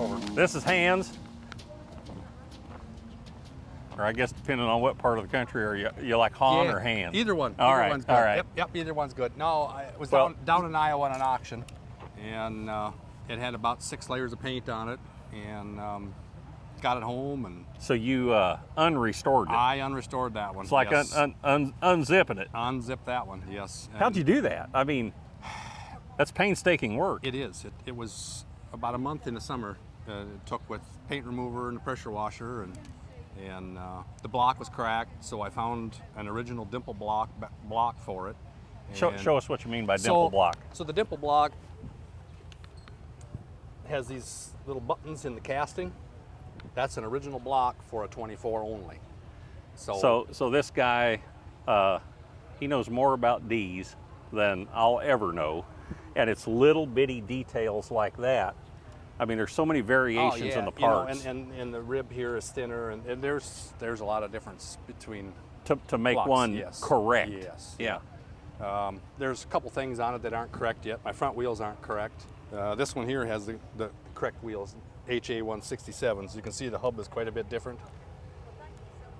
over. This is hands, or I guess depending on what part of the country are you like Hahn or hand? Either one. All either right. one's good. All right. Yep. Either one's good. No, I was Well- down in Iowa on an auction, and it had about 6 layers of paint on it, and got it home, and So you unrestored it. I unrestored that one. It's like yes. unzipping it. Unzip that one. Yes. How'd you do that? I mean, that's painstaking work. It is. It was about a month in the summer. It took with paint remover and a pressure washer, and the block was cracked, so I found an original dimple block for it. Show us what you mean by dimple block. So the dimple block has these little buttons in the casting. That's an original block for a 24 only. So this guy, he knows more about D's than I'll ever know, and it's little bitty details like that. I mean, there's so many variations in the parts. and the rib here is thinner, and there's a lot of difference between to make blocks, one yes. correct. Yes. Yeah. There's a couple things on it that aren't correct yet. My front wheels aren't correct. This one here has the correct wheels, HA 167s. You can see the hub is quite a bit different.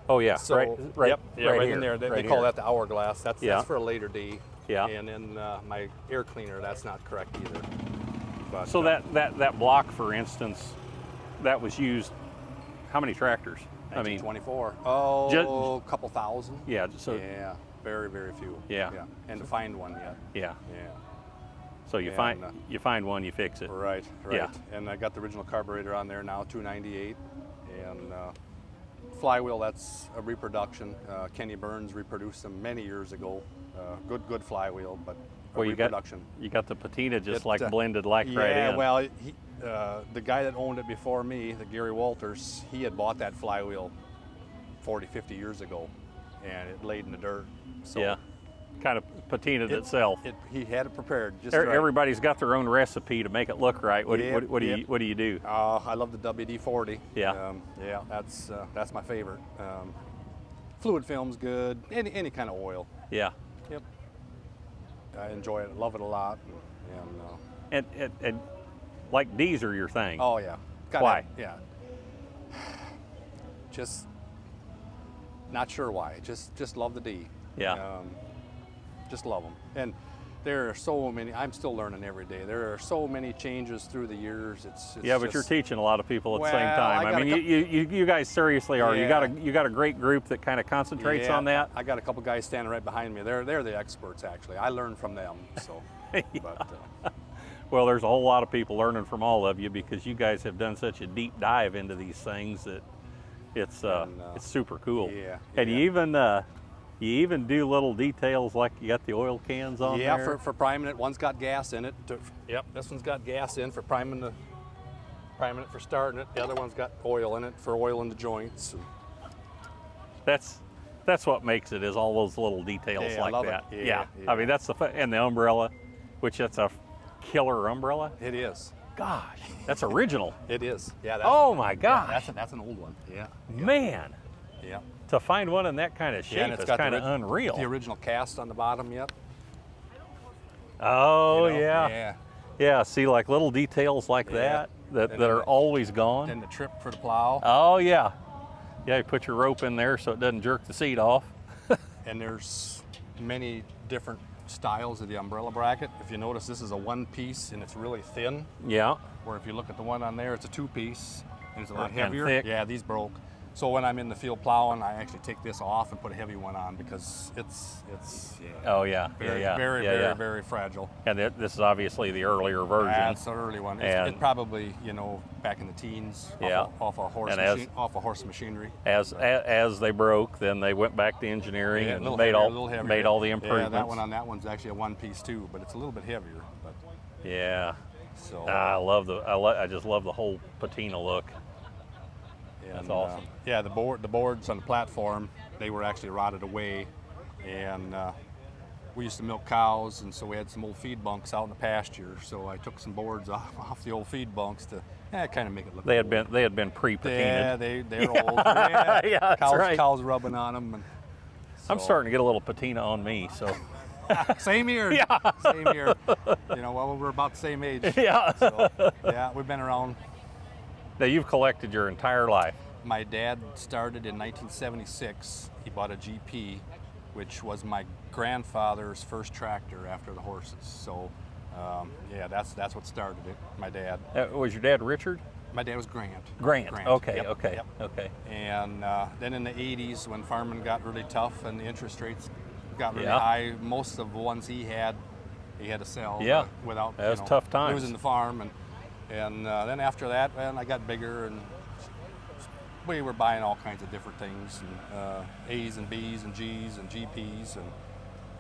Oh yeah. So, right right here, in there. They right call here. that the hourglass. That's for a later D. Yeah. And then my air cleaner, that's not correct either. But, So that block, for instance, that was used. How many tractors? I mean, 24. Oh, a couple thousand. yeah. So Yeah, very, very few. Yeah. And to find one yet. yeah. Yeah. So you find one, you fix it. Right. Yeah. And I got the original carburetor on there now, 298, and flywheel. That's a reproduction. Kenny Burns reproduced them many years ago. Good flywheel, but reproduction. You got the patina just It, blended like right in. Yeah. Well, the guy that owned it before me, the Gary Walters, he had bought that flywheel 40, 50 years ago, and it laid in the dirt. So yeah. Kind of patinaed itself. He had it prepared. Just Everybody's got their own recipe to make it look right. What Yep, do you do? I love the WD-40. Yeah. Yeah, that's my favorite. Fluid film's good. Any kind of oil. Yeah. Yep. I enjoy it. Love it a lot. And like D's are your thing. Oh yeah. Why? Yeah. Just not sure why. Just love the D. Yeah. Just love them. And there are so many. I'm still learning every day. There are so many changes through the years. It's yeah, but you're teaching a lot of people at the same Well, time. I mean, you guys seriously are. Yeah. You got a great group that kind of concentrates on that. I got a couple guys standing right behind me. They're the experts actually. I learn from them. So. But, well, there's a whole lot of people learning from all of you because you guys have done such a deep dive into these things that it's super cool. Yeah. And you even do little details like you got the oil cans on there. Yeah, for priming it. One's got gas in it. Yep, this one's got gas in for priming it for starting it. The other one's got oil in it for oiling the joints. That's what makes it, is all those little details Yeah, I like love that. it. Yeah. Yeah. I mean, that's and the umbrella, which that's a killer umbrella. It is. Gosh, that's original. It is. Yeah. Oh my gosh. Yeah, that's an old one. Yeah. Man. Yeah. To find one in that kind of shape and is kind of unreal. The original cast on the bottom. Yep. Oh You know? yeah. Yeah. See, like little details like that are always gone. And the trip for the plow. Oh yeah. Yeah, you put your rope in there so it doesn't jerk the seat off. And there's many different styles of the umbrella bracket. If you notice, this is a one piece and it's really thin. Yeah. Where if you look at the one on there, it's a two piece and it's a lot And heavier. thick. Yeah, these broke. So when I'm in the field plowing, I actually take this off and put a heavy one on because it's Oh yeah. very fragile. And this is obviously the earlier version. That's the early one. It probably, back in the teens, off a horse machinery. As they broke, then they went back to engineering and made all the improvements. Yeah, that one's actually a one piece too, but it's a little bit heavier. But yeah. So I just love the whole patina look. That's awesome. Yeah, the boards on the platform, they were actually rotted away, and we used to milk cows, and so we had some old feed bunks out in the pasture. So I took some boards off the old feed bunks to kind of make it look. They had been pre-patinaed. Yeah, they're old. Yeah, yeah, that's right. Cows rubbing on them. And I'm starting to get a little patina on me. So. Same here. Yeah. Same here. Well, we're about the same age. Yeah. So, yeah, we've been around Now you've collected your entire life. My dad started in 1976. He bought a GP, which was my grandfather's first tractor after the horses. So, yeah, that's what started it. My dad. Was your dad Richard? My dad was Grant. Grant. Okay. Yep, Okay. yep. Okay. And then in the 80s, when farming got really tough and the interest rates got really Yeah. high, most of the ones he had to sell. Yeah. Without That was tough times. losing the farm, and then after that, I got bigger, and we were buying all kinds of different things, and A's and B's and G's and GPs,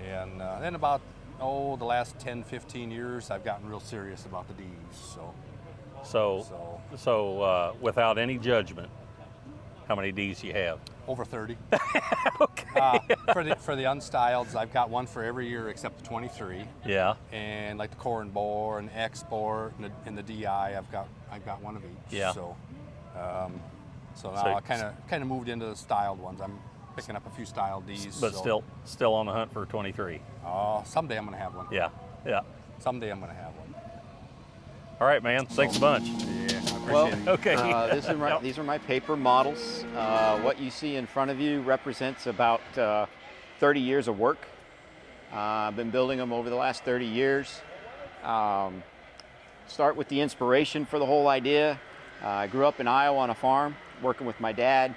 and then about the last 10, 15 years, I've gotten real serious about the D's. So without any judgment, how many D's you have? Over 30. Okay. For the unstyleds, I've got one for every year except the 23. Yeah. And like the corn bore and export and the DI, I've got one of each. Yeah. So now I kind of moved into the styled ones. I'm picking up a few styled D's. But still on the hunt for 23. Someday I'm gonna have one. Yeah. Yeah. Someday I'm gonna have one. All right, man. Thanks a bunch. Yeah, I appreciate Well, it. Okay. these are my paper models. What you see in front of you represents about 30 years of work. I've been building them over the last 30 years. Start with the inspiration for the whole idea. I grew up in Iowa on a farm, working with my dad,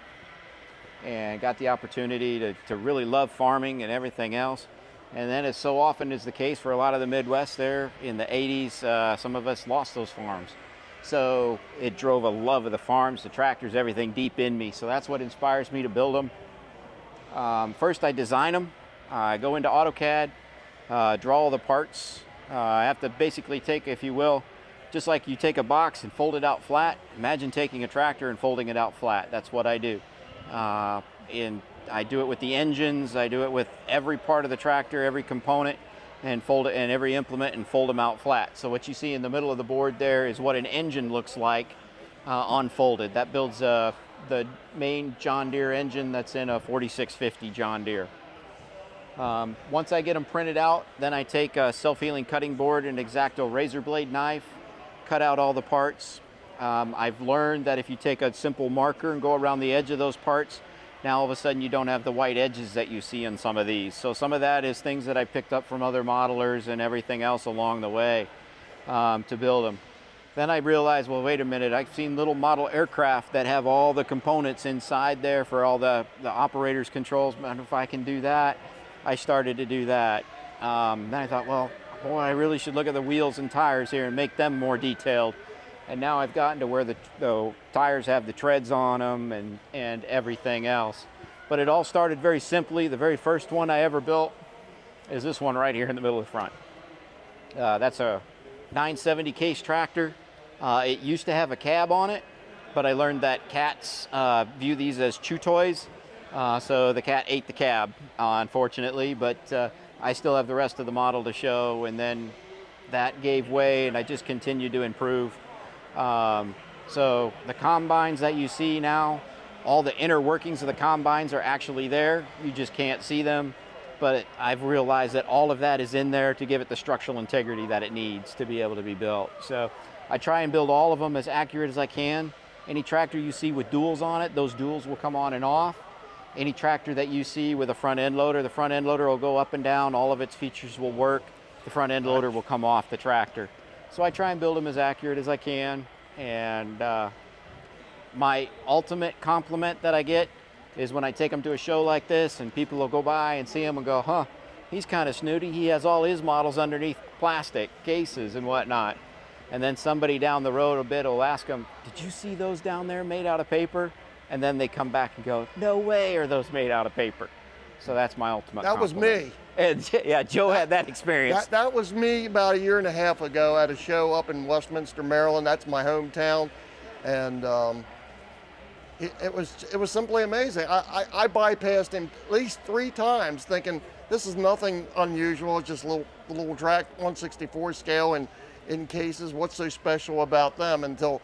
and got the opportunity to really love farming and everything else. And then, as so often is the case for a lot of the Midwest there, in the 80s, some of us lost those farms. So it drove a love of the farms, the tractors, everything deep in me. So that's what inspires me to build them. First, I design them. I go into AutoCAD, draw all the parts. I have to basically take, if you will, just like you take a box and fold it out flat, imagine taking a tractor and folding it out flat. That's what I do. I do it with the engines, I do it with every part of the tractor, every component, and fold it, and every implement, and fold them out flat. So what you see in the middle of the board there is what an engine looks like unfolded. That builds the main John Deere engine that's in a 4650 John Deere. Once I get them printed out, then I take a self-healing cutting board and X-Acto razor blade knife, cut out all the parts. I've learned that if you take a simple marker and go around the edge of those parts, now all of a sudden you don't have the white edges that you see in some of these. So some of that is things that I picked up from other modelers and everything else along the way to build them. Then I realized, well, wait a minute, I've seen little model aircraft that have all the components inside there for all the operator's controls. Man, if I can do that, I started to do that. Then I thought, well, boy, I really should look at the wheels and tires here and make them more detailed. And now I've gotten to where the tires have the treads on them and everything else. But it all started very simply. The very first one I ever built is this one right here in the middle of the front. That's a 970 case tractor. It used to have a cab on it, but I learned that cats view these as chew toys. So the cat ate the cab, unfortunately, but I still have the rest of the model to show, and then that gave way and I just continued to improve. So the combines that you see now, all the inner workings of the combines are actually there. You just can't see them, but I've realized that all of that is in there to give it the structural integrity that it needs to be able to be built. So I try and build all of them as accurate as I can. Any tractor you see with duals on it, those duals will come on and off. Any tractor that you see with a front end loader, the front end loader will go up and down, all of its features will work. The front end loader will come off the tractor. So I try and build them as accurate as I can, and my ultimate compliment that I get is when I take them to a show like this and people will go by and see them and go, huh, he's kind of snooty, he has all his models underneath plastic cases and whatnot. And then somebody down the road a bit will ask them, did you see those down there made out of paper? And then they come back and go, no way are those made out of paper. So that's my ultimate compliment. That was me. And yeah, Joe had that experience. That was me about a year and a half ago at a show up in Westminster, Maryland. That's my hometown, and it was simply amazing. I bypassed him at least 3 times, thinking this is nothing unusual. It's just a little track 1/64 scale and in cases. What's so special about them? Until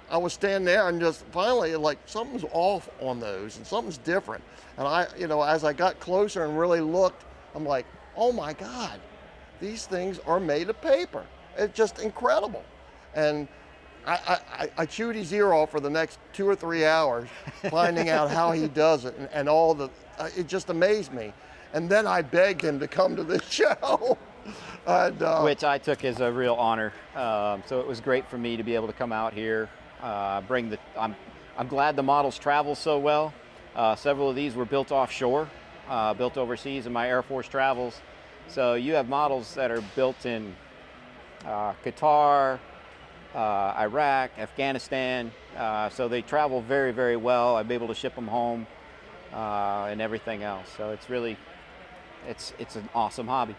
I was standing there and just finally like something's off on those and something's different. And as I got closer and really looked, I'm like, oh my God, these things are made of paper. It's just incredible. And I chewed his ear off for the next 2 or 3 hours, finding out how he does it and all the. It just amazed me, and then I begged him to come to this show, and, which I took as a real honor. So it was great for me to be able to come out here, I'm glad the models travel so well. Several of these were built offshore, built overseas in my Air Force travels. So you have models that are built in Qatar, Iraq, Afghanistan. So they travel very, very well. I'm able to ship them home and everything else. So it's really, it's an awesome hobby.